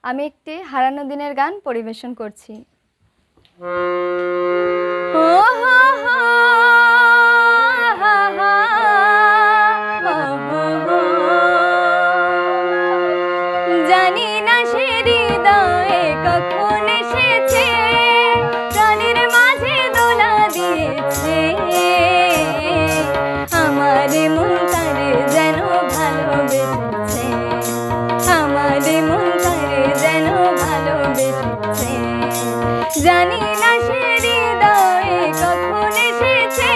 আমি একটি হারানো দিনের গান পরিবেশন করছি। জানি না সে হৃদয়ে কখন এসেছে, প্রাণের মাঝে দোলা দিয়েছে। আমার মন তারে যেন ভালোবেসেছে, আমার মন তারে যেন ভালোবেসেছে। জানি না সে হৃদয়ে কখন এসেছে,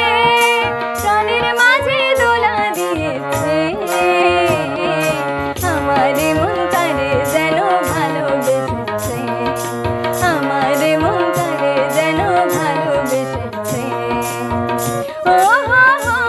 প্রাণের মাঝে দোলা দিয়েছে। আমার মন তারে যেন ভালোবেসেছে, আমার মন তারে যেন ভালোবেসেছে। ও হো হো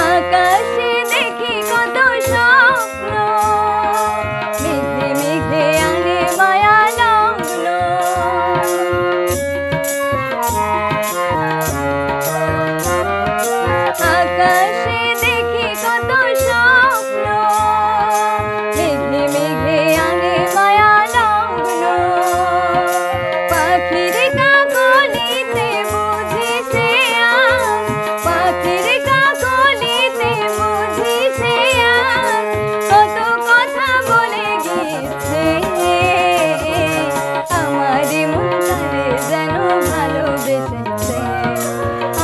আকাশে দেখি কত স্বপ্ন, মেঘে মেঘে আনে মায়া লগ্ন। আকাশে দেখি কত স্বপ্ন, মেঘে মেঘে আনে মায়া লগ্ন। পাখির কাকলিতে বুঝি সে আজ, পাখির কাকলিতে বুঝি সে আজ কত কথা বলে গিয়েছে। আমার মন তারে যেন ভালোবেসেছে,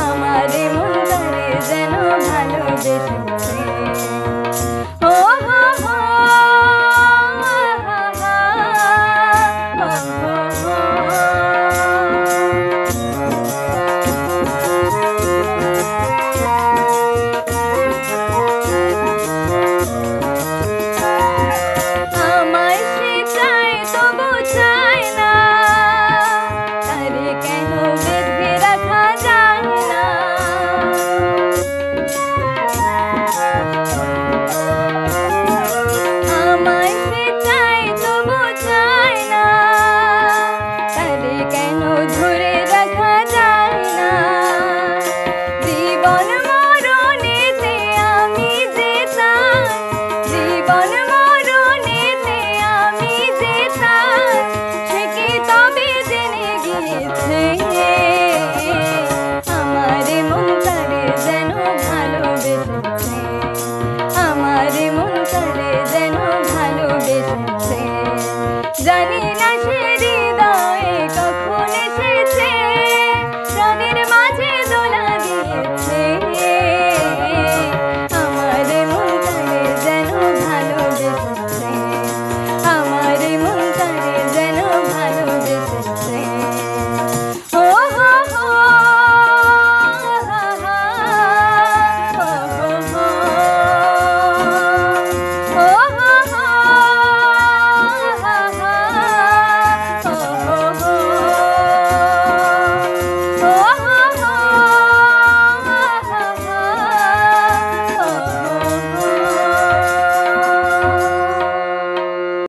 আমার মন তারে যেন ভালোবেসেছে। ও হো হো আমায় সে চায় তবু চায় না, তারে কেন বেঁধে রাখা যায় না। আমায় সে চায় তবু চায় না, তারে কেন ধরে রাখা যায় না। জীবন মরণেতে আমি যে তার, জীবন মরণেতে আমি যে তার, সে কি তবে জেনে গিয়েছে। আমার মন তারে যেন ভালোবেসেছে, আমার মন তারে যেন ভালোবেসেছে। জানি